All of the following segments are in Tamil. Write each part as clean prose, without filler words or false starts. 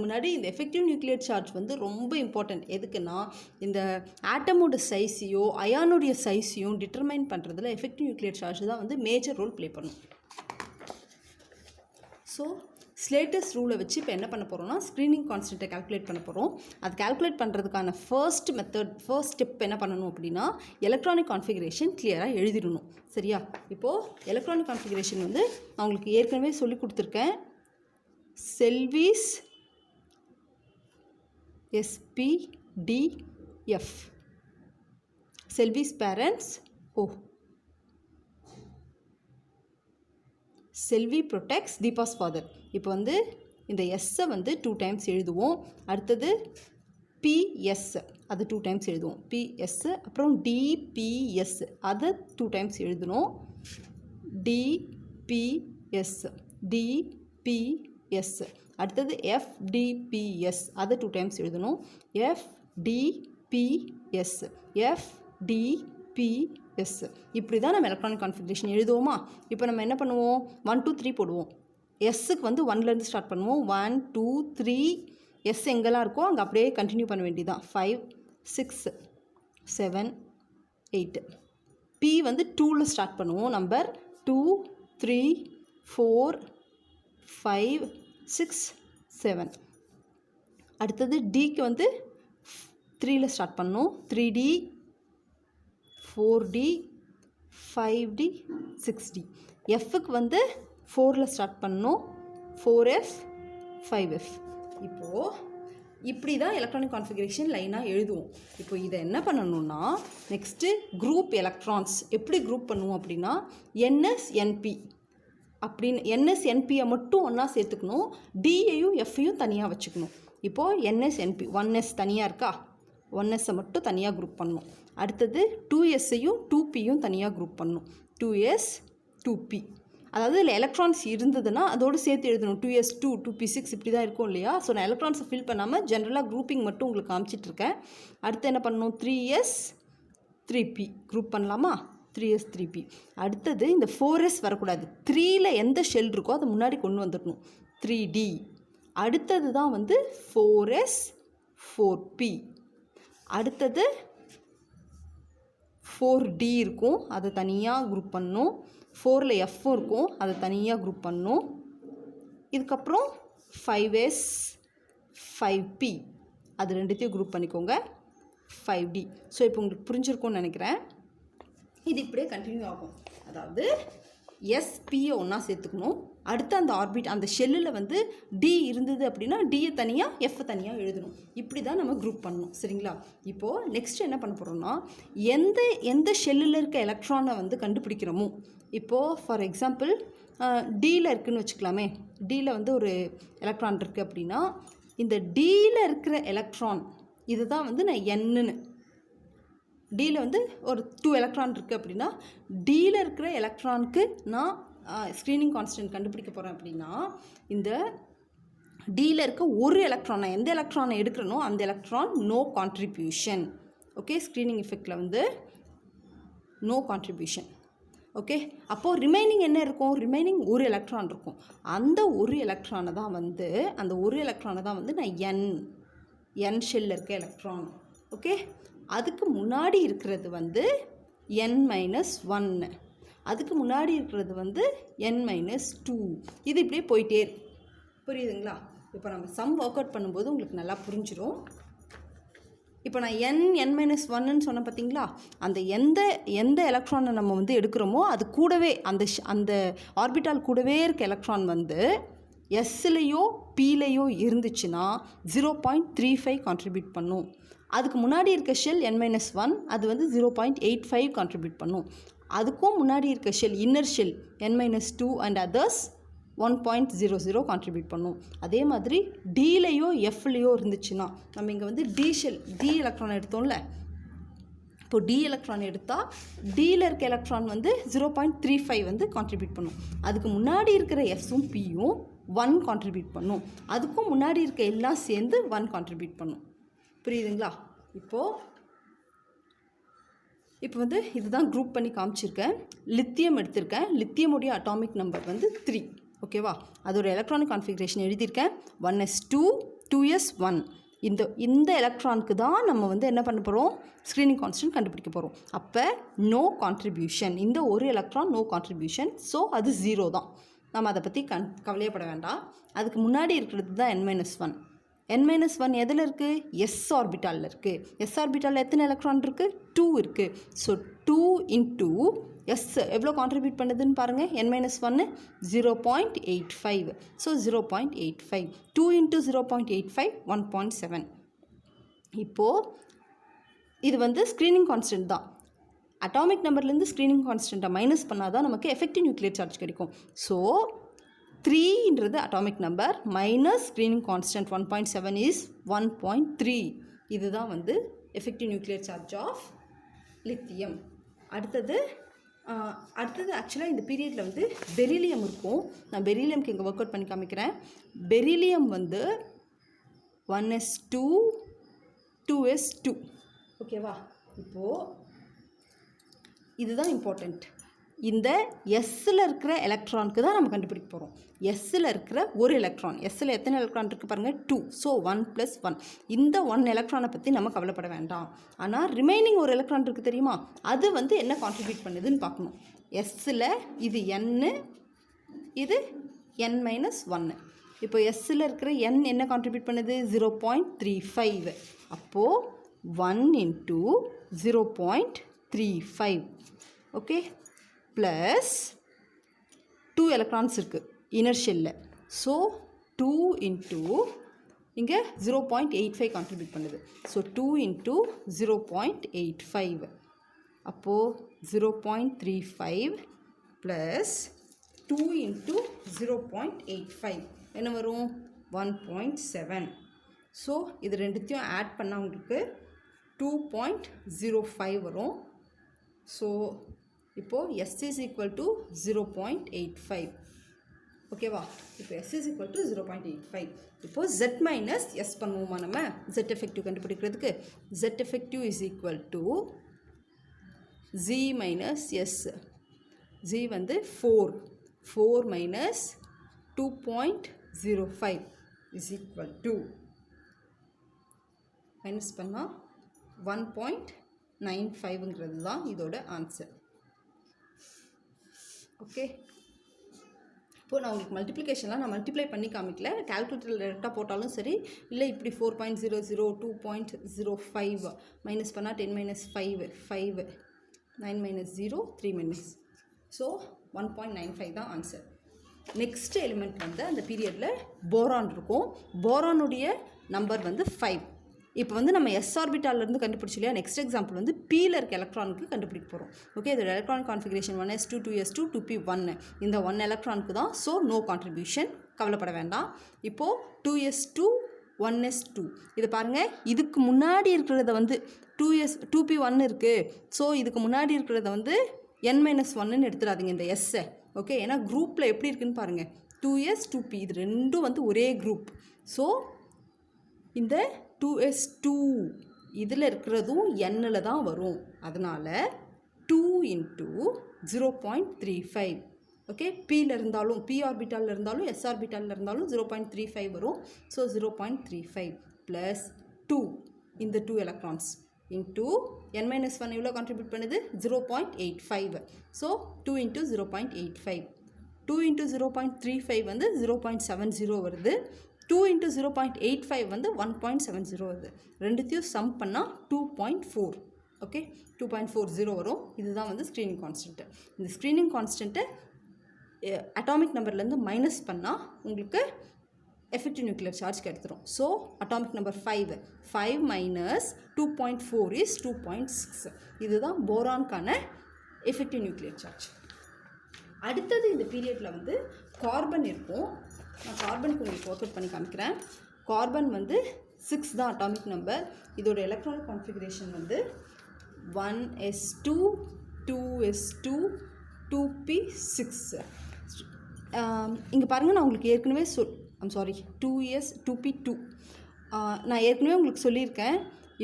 முன்னாடி இந்த எஃபெக்டிவ் நியூக்ளியர் சார்ஜ் வந்து ரொம்ப இம்பார்ட்டன்ட். எதுக்குன்னா இந்த ஆட்டமோட சைஸையோ அயானுடைய சைஸையும் டிட்டர்மைன் பண்ணுறதுல எஃபெக்டிவ் நியூக்ளியர் சார்ஜ் தான் வந்து மேஜர் ரோல் ப்ளே பண்ணும். ஸோ ஸ்லேட்டஸ் ரூலை வச்சு இப்போ என்ன பண்ண போகிறோம்னா ஸ்க்ரீனிங் கான்ஸ்டன்ட்டை கால்குலேட் பண்ண போகிறோம். அது கால்குலேட் பண்ணுறதுக்கான ஃபர்ஸ்ட் ஸ்டெப் என்ன பண்ணணும் அப்படின்னா எலக்ட்ரானிக் கான்ஃபிகரேஷன் கிளியராக எழுதிடணும். சரியா? இப்போது எலக்ட்ரானிக் கான்ஃபிகரேஷன் வந்து நான் உங்களுக்கு ஏற்கனவே சொல்லி கொடுத்துருக்கேன். செல்விஸ் SPDF செல்விஸ் பேரண்ட்ஸ் செல்வி ப்ரொடெக்ட்ஸ் தீபாஸ் ஃபாதர். இப்போ வந்து இந்த எஸ்ஸை வந்து 2 டைம்ஸ் எழுதுவோம். அடுத்தது PS அது 2 டைம்ஸ் எழுதுவோம். PS அப்புறம் DPS அதை 2 டைம்ஸ் எழுதணும். DPS அடுத்தது FDPS அதை 2 டைம்ஸ் எழுதணும். FDPS இப்படி தான் நம்ம எலக்ட்ரானிக் கான்ஃபிகரேஷன் எழுதுவோமா? இப்போ நம்ம என்ன பண்ணுவோம்? 1 2 3 போடுவோம். எஸ்ஸுக்கு வந்து 1லேருந்து ஸ்டார்ட் பண்ணுவோம். 1 2 3 எஸ் எங்கெல்லாம் இருக்கோ அங்கே அப்படியே கண்டினியூ பண்ண வேண்டியதான். 5 6 7 8. P வந்து 2ல் ஸ்டார்ட் பண்ணுவோம். நம்பர் 2 3 4 5 6 7. அடுத்தது டிக்கு வந்து 3ல் ஸ்டார்ட் பண்ணணும். 3D 4D 5D 6D. எஃப்க்கு வந்து 4ல் ஸ்டார்ட் பண்ணணும். 4F 5F. இப்போது இப்படி தான் எலக்ட்ரானிக் கான்ஃபிகரேஷன் லைனாக எழுதுவோம். இப்போ இதை என்ன பண்ணணும்னா நெக்ஸ்ட்டு குரூப் எலக்ட்ரான்ஸ் எப்படி குரூப் பண்ணுவோம் அப்படின்னா NSNP அப்படின்னு NSNPயை மட்டும் ஒன்றா சேர்த்துக்கணும். டியையும் எஃப்ஐயும் தனியாக வச்சுக்கணும். இப்போது NSNP 1S தனியாக இருக்கா? 1Sஸை மட்டும் தனியாக குரூப் பண்ணணும். அடுத்தது 2Sஐயும் 2Pயும் தனியாக குரூப் பண்ணணும். 2S 2P. அதாவது இதில் எலக்ட்ரான்ஸ் இருந்ததுன்னா அதோடு சேர்த்து எழுதணும். 2S2 2P6 இப்படி தான் இருக்கும் இல்லையா? ஸோ நான் எலக்ட்ரான்ஸை ஃபில் பண்ணாமல் ஜென்ரலாக குரூப்பிங் மட்டும் உங்களுக்கு காமிச்சிட்ருக்கேன். அடுத்து என்ன பண்ணணும்? 3S 3P குரூப் பண்ணலாமா? 3S 3P. அடுத்தது இந்த 4S வரக்கூடாது. 3ல் எந்த ஷெல் இருக்கோ அதை முன்னாடி கொண்டு வந்துடணும். 3D. அடுத்தது தான் வந்து 4S 4P. அடுத்தது 4D இருக்கும், அதை தனியாக குரூப் பண்ணணும். 4ல் Fவும் இருக்கும், அதை தனியாக குரூப் பண்ணணும். இதுக்கப்புறம் 5S 5P அது ரெண்டுத்தையும் குரூப் பண்ணிக்கோங்க. 5D. ஸோ இப்போ உங்களுக்கு புரிஞ்சிருக்கும்னு நினைக்கிறேன். இது இப்படியே கண்டினியூ ஆகும். அதாவது SPயை ஒன்றா சேர்த்துக்கணும். அடுத்து அந்த ஆர்பிட் அந்த ஷெல்லில் வந்து D இருந்தது அப்படின்னா Dயை தனியாக F தனியாக எழுதணும். இப்படி தான் நம்ம குரூப் பண்ணணும். சரிங்களா? இப்போது நெக்ஸ்ட் என்ன பண்ண போகிறோம்னா எந்த ஷெல்லில் இருக்க எலக்ட்ரானை வந்து கண்டுபிடிக்கிறோமோ, இப்போது ஃபார் எக்ஸாம்பிள் Dயில் இருக்குதுன்னு வச்சுக்கலாமே. Dயில் வந்து ஒரு எலக்ட்ரான் இருக்குது அப்படின்னா இந்த Dயில் இருக்கிற எலக்ட்ரான் இது தான் வந்து நான் Nன்னு, Dயில் வந்து ஒரு 2 எலக்ட்ரான் இருக்குது அப்படின்னா Dயில் இருக்கிற எலக்ட்ரானுக்கு நான் ஸ்க்ரீனிங் கான்ஸ்டன்ட் கண்டுபிடிக்க போகிறேன் அப்படின்னா இந்த Dயில் இருக்க ஒரு எலக்ட்ரான் நான் எந்த எலக்ட்ரானை எடுக்கிறனோ அந்த electron no contribution. Okay, screening எஃபெக்டில் வந்து நோ கான்ட்ரிபியூஷன். ஓகே, அப்போது ரிமைனிங் என்ன இருக்கும்? ரிமைனிங் ஒரு எலக்ட்ரான் இருக்கும். அந்த ஒரு எலக்ட்ரானை தான் வந்து நான் N ஷெல்லில் இருக்க எலக்ட்ரான். ஓகே, அதுக்கு முன்னாடி இருக்கிறது வந்து N-1, அதுக்கு முன்னாடி இருக்கிறது வந்து N-2. இது இப்படியே போயிட்டே இருக்கு. புரியுதுங்களா? இப்போ நம்ம சம் ஒர்க் அவுட் பண்ணும்போது உங்களுக்கு நல்லா புரிஞ்சிடும். இப்போ நான் N-1ன்னு சொன்னேன் பார்த்தீங்களா? அந்த எந்த எலக்ட்ரானை நம்ம வந்து எடுக்கிறோமோ அது கூடவே அந்த ஆர்பிட்டால் கூடவே இருக்க எலக்ட்ரான் வந்து எஸ்லையோ பிலையோ இருந்துச்சுன்னா 0.35 கான்ட்ரிபியூட் பண்ணும். அதுக்கு முன்னாடி இருக்க ஷெல் N-1 அது வந்து 0.85 கான்ட்ரிபியூட் பண்ணும். அதுக்கும் முன்னாடி இருக்க shell inner shell N-2 and others 1.00 contribute பண்ணும். அதே மாதிரி டிலையோ எஃப்லையோ இருந்துச்சுன்னா நம்ம இங்கே வந்து டி எலக்ட்ரான் எடுத்தோம்ல. இப்போ டி எலக்ட்ரான் எடுத்தால் டியில் இருக்க எலக்ட்ரான் வந்து 0.35 வந்து கான்ட்ரிபியூட் பண்ணும். அதுக்கு முன்னாடி இருக்கிற எஃப்ஸும் பியும் 1 கான்ட்ரிபியூட் பண்ணும். அதுக்கும் முன்னாடி இருக்க எல்லாம் சேர்ந்து 1 கான்ட்ரிபியூட் பண்ணும். புரியுதுங்களா? இப்போ வந்து இதுதான் குரூப் பண்ணி காமிச்சிருக்கேன். லித்தியம் எடுத்திருக்கேன். லித்தியமுடைய அட்டாமிக் நம்பர் வந்து 3. ஓகேவா? அதோட எலக்ட்ரானிக் கான்ஃபிகரேஷன் எழுதியிருக்கேன். 1s2 2s1 இந்த எலக்ட்ரானுக்கு தான் நம்ம வந்து என்ன பண்ண போகிறோம், ஸ்க்ரீனிங் கான்ஸ்டன்ட் கண்டுபிடிக்க போகிறோம். அப்போ நோ கான்ட்ரிபியூஷன், இந்த ஒரு எலக்ட்ரான் நோ கான்ட்ரிபியூஷன், ஸோ அது 0 தான். நம்ம அதை பற்றி கவலையப்பட வேண்டாம். அதுக்கு முன்னாடி இருக்கிறது தான் n-1. n-1 எதில் இருக்குது, எஸ் ஆர்பிட்டாலில் இருக்குது. எஸ் ஆர்பிட்டாலில் எத்தனை எலக்ட்ரான் இருக்குது, 2 இருக்குது. ஸோ 2 இன்ட்டு எஸ் எவ்வளோ கான்ட்ரிபியூட் பண்ணுதுன்னு பாருங்கள், n-1 0.85. So 0.85, 2 into 0.85 1.7. இப்போது இது வந்து ஸ்க்ரீனிங் கான்ஸ்டன்ட் தான். அட்டாமிக் நம்பர்லேருந்து ஸ்க்ரீனிங் கான்ஸ்டண்ட்டை மைனஸ் பண்ணால் தான் நமக்கு எஃபெக்டிவ் நியூக்ளியர் சார்ஜ் கிடைக்கும். ஸோ 3ன்றது atomic number minus screening constant 1.7 is 1.3. இதுதான் வந்து effective nuclear charge of lithium. அடுத்தது ஆக்சுவலாக இந்த பீரியடில் வந்து பெரிலியம் இருக்கும். நான் பெரிலியம்க்கு இங்கே ஒர்க் அவுட் பண்ணி காமிக்கிறேன். பெரிலியம் வந்து 1s2 2s2. ஓகேவா? இப்போது இதுதான் இம்பார்ட்டண்ட். இந்த எஸ்ஸில் இருக்கிற எலக்ட்ரானுக்கு தான் நம்ம கண்டுபிடிக்க போகிறோம். எஸ்ஸில் இருக்கிற ஒரு எலக்ட்ரான், எஸ்ஸில் எத்தனை எலக்ட்ரான் இருக்குது பாருங்கள், 2. ஸோ 1 + 1. இந்த 1 எலக்ட்ரானை பற்றி நம்ம கவலைப்பட வேண்டாம். ஆனால் ரிமைனிங் ஒரு எலக்ட்ரான் இருக்குது தெரியுமா, அது வந்து என்ன கான்ட்ரிபியூட் பண்ணுதுன்னு பார்க்கணும். எஸ்ஸில் இது n, இது n-1. இப்போ எஸ்ஸில் இருக்கிற n என்ன கான்ட்ரிபியூட் பண்ணுது, 0.35. அப்போது 1 இன்ட்டு 0.35. ஓகே, ப்ளஸ் 2 எலக்ட்ரான்ஸ் இருக்குது இன்னர் ஷெல்லில். ஸோ 2 இன்ட்டு இங்கே 0.85 கான்ட்ரிபியூட் பண்ணுது. So 2 into 0.85. அப்போது 0.35 ப்ளஸ் 2 இன்ட்டு 0.85 என்ன வரும், 1.7. ஸோ இது ரெண்டுத்தையும் ஆட் பண்ணால் உங்களுக்கு 2.05 வரும். ஸோ இப்போது S is equal to 0.85. ஓகேவா? இப்போ S is equal to 0.85. இப்போது Z minus S பண்ணுவோமா நம்ம Z effective கண்டுபிடிக்கிறதுக்கு. Z effective is equal to Z minus S. Z வந்து 4 minus 2.05 is equal to minus பண்ணால் 1.95ங்கிறது தான் இதோட ஆன்சர். ஓகே, இப்போது நான் உங்களுக்கு மல்டிப்ளிகேஷன்லாம் நான் மல்டிப்ளை பண்ணி காமிக்கல, கால்குலேட்டரில் டேரெக்டாக போட்டாலும் சரி, இல்லை இப்படி 4.00 2.05 மைனஸ் பண்ணால் 10 - 5 5 9 - 0 3 ஸோ 1.95 தான் ஆன்சர். நெக்ஸ்ட் எலிமெண்ட் வந்து அந்த பீரியடில் போரான் இருக்கும். போரானுடைய நம்பர் வந்து 5. இப்போ வந்து நம்ம எஸ் ஆர்பிட்டாலிருந்து கண்டுபிடிச்சி இல்லையா, நெக்ஸ்ட் எக்ஸாம்பிள் வந்து பியில் இருக்க எலக்ட்ரானுக்கு கண்டுபிடிக்க போகிறோம். ஓகே, இதோட electronic configuration 1s2 2s2 2p1. இந்த 1 எலக்ட்ரானுக்கு தான். ஸோ நோ கான்ட்ரிபியூஷன், கவலைப்பட வேண்டாம். இப்போது 2s2 1s2 இது பாருங்கள், இதுக்கு முன்னாடி இருக்கிறத வந்து 2p1 இருக்குது. ஸோ இதுக்கு முன்னாடி இருக்கிறத வந்து n-1ன்னு எடுத்துடாதீங்க இந்த எஸ்ஸை. ஓகே, ஏன்னா குரூப்பில் எப்படி இருக்குன்னு பாருங்கள், 2s 2p இது ரெண்டும் வந்து ஒரே குரூப். ஸோ இந்த 2s2 இதில் இருக்கிறதும் n-ல் தான் வரும். அதனால் 2 இன்ட்டு 0.35. ஓகே, பியில் இருந்தாலும் p ஆர்பிட்டாலில் இருந்தாலும் s ஆர்பிட்டாலில் இருந்தாலும் 0.35 வரும். ஸோ 0.35 ப்ளஸ் 2 இந்த 2 எலக்ட்ரான்ஸ் இன்ட்டு n-1 எவ்வளோ கான்ட்ரிபியூட் பண்ணுது, 0.85. So 2 into 0.85. 2 இன்ட்டு 0.35 வந்து 0.70 வருது. 2 இன்ட்டு 0.85 வந்து 1.70 வருது. ரெண்டுத்தையும் சம் பண்ணால் 2.4. ஓகே, 2.40 வரும். இதுதான் வந்து ஸ்க்ரீனிங் கான்ஸ்டன்ட்டு. இந்த ஸ்க்ரீனிங் கான்ஸ்டன்ட்டு அட்டாமிக் நம்பர்லேருந்து மைனஸ் பண்ணால் உங்களுக்கு எஃபெக்டிவ் நியூக்ளியர் சார்ஜ் கிடைச்சிரும். So atomic number 5 minus 2.4 is 2.6. இதுதான் போரான்கான எஃபெக்டிவ் நியூக்ளியர் சார்ஜ். அடுத்தது இந்த பீரியடில் வந்து கார்பன் இருக்கும். நான் கார்பனுக்கு உங்களுக்கு ஒர்க் அவுட் பண்ணி காமிக்கிறேன். கார்பன் வந்து 6 தான் அட்டாமிக் நம்பர். இதோட எலக்ட்ரானிக் கான்ஃபிகரேஷன் வந்து 1s2 2s2 2p6. இங்கே பாருங்கள், நான் உங்களுக்கு ஏற்கனவே சாரி 2s 2p2 நான் ஏற்கனவே உங்களுக்கு சொல்லியிருக்கேன்.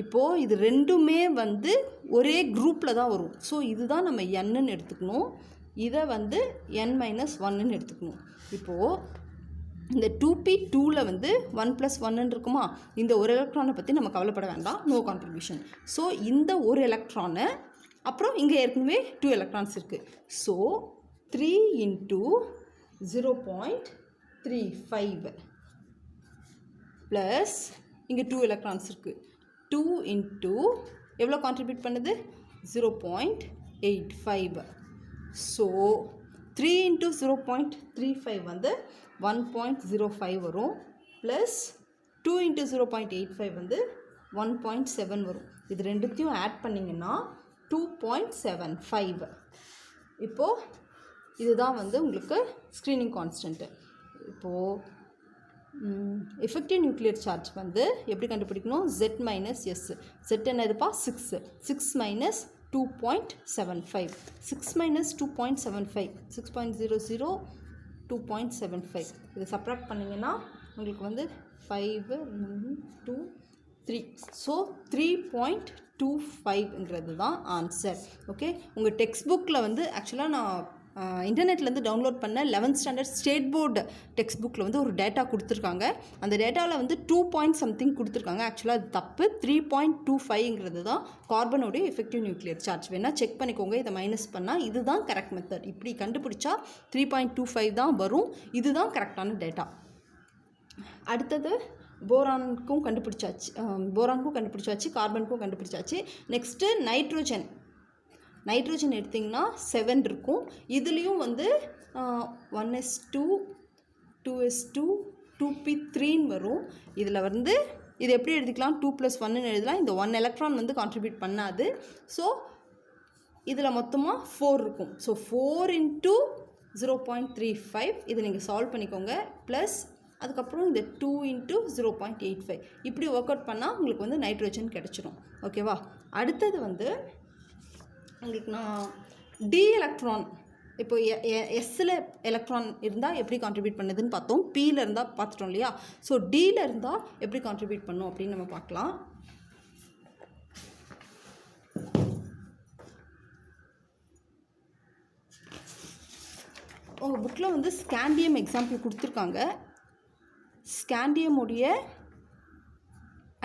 இப்போது இது ரெண்டுமே வந்து ஒரே குரூப்பில் தான் வரும். ஸோ இதுதான் நம்ம nன்னு எடுத்துக்கணும், இதை வந்து n-1ன்னு எடுத்துக்கணும். இப்போது இந்த 2p2ல் வந்து 1 + 1 இருக்குமா, இந்த ஒரு எலக்ட்ரானை பற்றி நம்ம கவலைப்பட வேண்டாம், நோ கான்ட்ரிபியூஷன். ஸோ இந்த ஒரு எலக்ட்ரானு, அப்புறம் இங்கே ஏற்கனவே 2 எலக்ட்ரான்ஸ் இருக்குது. ஸோ 3 × 0.35 ப்ளஸ் இங்கே 2 எலக்ட்ரான்ஸ் இருக்குது. 2 × எவ்வளோ கான்ட்ரிபியூட் பண்ணுது, 0.85. ஸோ 3 × 0.35 வந்து 1.05 வரும், ப்ளஸ் 2 × 0.85 வந்து 1.7 வரும். இது ரெண்டுத்தையும் ஆட் பண்ணிங்கன்னா 2.75. இப்போது இதுதான் வந்து உங்களுக்கு ஸ்க்ரீனிங் கான்ஸ்டன்ட்டு. இப்போது எஃபெக்டிவ் நியூக்ளியர் சார்ஜ் வந்து எப்படி கண்டுபிடிக்கணும், Z - S. Z என்னதுப்பா, 6. 6 - 2.75. 6 - 2.75, 6.00, 2.75. இதை சப்ராக்ட் பண்ணிங்கன்னா உங்களுக்கு வந்து 5, 2, 3. ஸோ 3.25ங்கிறது தான் ஆன்சர். ஓகே, உங்கள் டெக்ஸ்ட் புக்கில் வந்து ஆக்சுவலாக நான் இன்டர்நெட்லேருந்து டவுன்லோட் பண்ண 11th standard state board text புக்கில் வந்து ஒரு டேட்டா கொடுத்துருக்காங்க. அந்த டேட்டாவில் வந்து 2. கொடுத்துருக்காங்க. ஆக்சுவலாக அது தப்பு. 3.25ங்கிறது தான் கார்பனோடைய எஃபெக்டிவ் நியூக்ளியர் சார்ஜ். வேணால் செக் பண்ணிக்கோங்க. இதை மைனஸ் பண்ணால் இதுதான் கரெக்ட் மெத்தட். இப்படி கண்டுபிடிச்சா 3.25 தான் வரும். இதுதான் கரெக்டான டேட்டா. அடுத்தது போரானுக்கும் கண்டுபிடிச்சாச்சு, கார்பனுக்கும் கண்டுபிடிச்சாச்சு. நெக்ஸ்ட்டு நைட்ரோஜன் எடுத்திங்கன்னா 7 இருக்கும். இதுலேயும் வந்து 1s2, 2s2, 2p3 வரும். இதில் வந்து இது எப்படி எழுதிக்கலாம், 2 + 1 எழுதலாம். இந்த 1 எலக்ட்ரான் வந்து கான்ட்ரிபியூட் பண்ணாது. ஸோ இதில் மொத்தமாக 4 இருக்கும். ஸோ 4 × 0.35 இது நீங்கள் சால்வ் பண்ணிக்கோங்க. ப்ளஸ் அதுக்கப்புறம் இந்த 2 × 0.85 இப்படி ஒர்க் அவுட் பண்ணால் உங்களுக்கு வந்து நைட்ரோஜன் கிடச்சிரும். ஓகேவா. அடுத்தது வந்து உங்களுக்கு நான் டி எலக்ட்ரான், இப்போ எஸ்ஸில் எலக்ட்ரான் இருந்தால் எப்படி கான்ட்ரிபியூட் பண்ணுதுன்னு பார்த்தோம். பியில் இருந்தால் பார்த்துட்டோம் இல்லையா. ஸோ டியில் இருந்தால் எப்படி கான்ட்ரிபியூட் பண்ணும் அப்படின்னு நம்ம பார்க்கலாம். உங்கள் புக்கில் வந்து ஸ்காண்டியம் எக்ஸாம்பிள் கொடுத்துருக்காங்க. ஸ்காண்டியமுடைய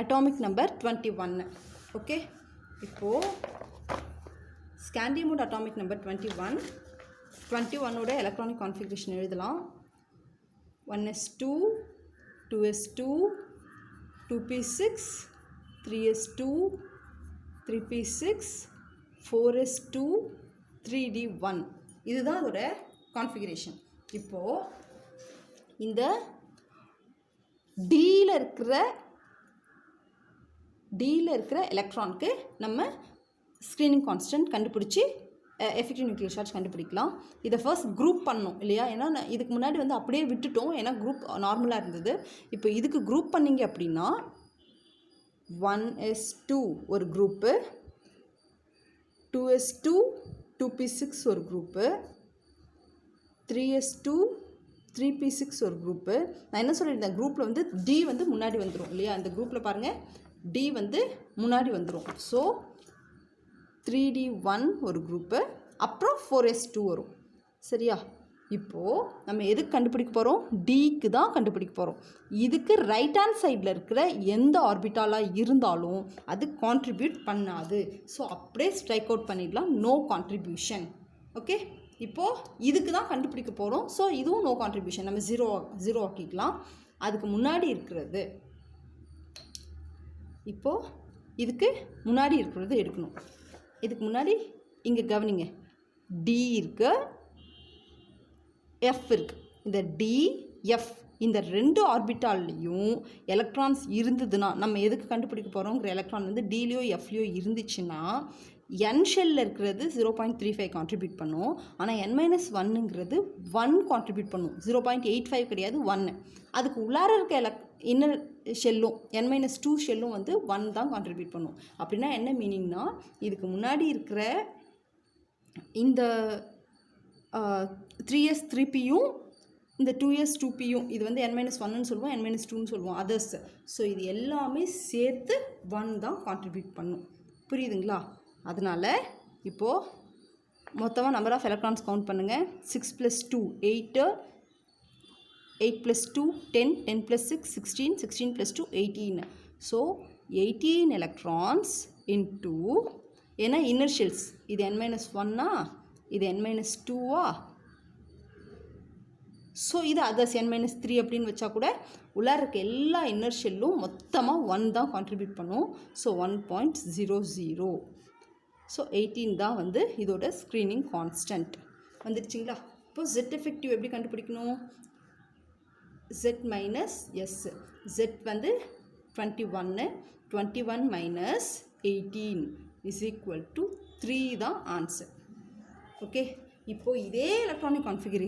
அட்டாமிக் நம்பர் 21. ஓகே, இப்போது ஸ்காண்டியமோட அட்டாமிக் நம்பர் 21ஓட எலக்ட்ரானிக் கான்ஃபிகரேஷன் எழுதலாம். 1s2, 2s2, 2p6, 3s2, 3p6, 4s2, 3d1. இதுதான் அதோட கான்ஃபிகரேஷன். இப்போது இந்த டியில் இருக்கிற எலக்ட்ரானுக்கு நம்ம ஸ்க்ரீனிங் கான்ஸ்டன்ட் கண்டுபிடிச்சி எஃபெக்டிவ் நியூக்ளியர் சார்ஜ் கண்டுபிடிக்கலாம். இதை ஃபர்ஸ்ட் குரூப் பண்ணணும் இல்லையா. ஏன்னா இதுக்கு முன்னாடி வந்து அப்படியே விட்டுட்டோம், ஏன்னா குரூப் நார்மலாக இருந்தது. இப்போ இதுக்கு குரூப் பண்ணிங்க அப்படின்னா 1s2 ஒரு குரூப்பு, 2s2, 2p6 ஒரு குரூப்பு, 3s2, 3p6 ஒரு குரூப்பு. நான் என்ன சொல்லியிருந்தேன், குரூப்பில் வந்து டி வந்து முன்னாடி வந்துடும் இல்லையா. இந்த குரூப்பில் பாருங்கள், டி வந்து முன்னாடி வந்துடும். ஸோ 3d1 ஒரு குரூப்பு, அப்புறம் 4s2 வரும். சரியா. இப்போது நம்ம எதுக்கு கண்டுபிடிக்க போகிறோம், டிக்கு தான் கண்டுபிடிக்க போகிறோம். இதுக்கு ரைட் ஹேண்ட் சைடில் இருக்கிற எந்த ஆர்பிட்டாலாக இருந்தாலும் அது கான்ட்ரிபியூட் பண்ணாது. ஸோ அப்படியே ஸ்ட்ரைக் அவுட் பண்ணிடலாம், நோ கான்ட்ரிபியூஷன். ஓகே, இப்போது இதுக்கு தான் கண்டுபிடிக்க போகிறோம். ஸோ இதுவும் நோ கான்ட்ரிபியூஷன், நம்ம ஜீரோ ஆக்கிக்கலாம். அதுக்கு முன்னாடி இருக்கிறது, இப்போது இதுக்கு முன்னாடி இருக்கிறது எடுக்கணும். இதுக்கு முன்னாடி இங்கே கவனிங்க, டி இருக்கு, எஃப் இருக்குது. இந்த டி எஃப் இந்த ரெண்டு ஆர்பிட்டால்லையும் எலக்ட்ரான்ஸ் இருந்ததுன்னா நம்ம எதுக்கு கண்டுபிடிக்க போகிறோங்கிற எலக்ட்ரான் வந்து டிலையோ எஃப்லையோ இருந்துச்சுன்னா என் ஷெல்லில் இருக்கிறது 0.35 கான்ட்ரிபியூட் பண்ணும். ஆனால் n-1ங்கிறது 1 கான்ட்ரிபியூட் பண்ணும். 0.85 கிடையாது, 1. அதுக்கு உள்ளார இருக்க இன்னர் ஷெல்லும் n-2 ஷெல்லும் வந்து 1 தான் கான்ட்ரிபியூட் பண்ணும். அப்படின்னா என்ன மீனிங்னா, இதுக்கு முன்னாடி இருக்கிற இந்த 3s 3pயும் இந்த 2s 2pயும் இது வந்து n-1ன்னு சொல்லுவோம், n-2ன்னு சொல்லுவோம், அதர்ஸ். ஸோ இது எல்லாமே சேர்த்து 1 தான் கான்ட்ரிபியூட் பண்ணும். புரியுதுங்களா? அதனால் இப்போது மொத்தமாக நம்பர் ஆஃப் எலக்ட்ரான்ஸ் கவுண்ட் பண்ணுங்கள். 6 + 2 8, 8 plus 2 10, 10 plus 6 16, 16 plus 2 18. So 18 electrons into ஏன்னா inner shells இது n-1 இது n-2 ஸோ இது அதர்ஸ் n-3 அப்படின்னு வச்சா கூட உள்ளே இருக்க எல்லா இன்னர் ஷெல்லும் மொத்தமாக 1 தான் கான்ட்ரிபியூட் பண்ணும். ஸோ 1.00. ஸோ 18 தான் வந்து இதோட ஸ்க்ரீனிங் கான்ஸ்டன்ட் வந்துடுச்சிங்களா. இப்போ Z எஃபெக்டிவ் எப்படி கண்டுபிடிக்கணும்? Z minus S. Z வந்து 21 21 மைனஸ் 18 இஸ் ஈக்குவல் டு 3 தான் ஆன்சர். ஓகே, இப்போ இதே எலக்ட்ரானிக் கான்ஃபிகரேஷன்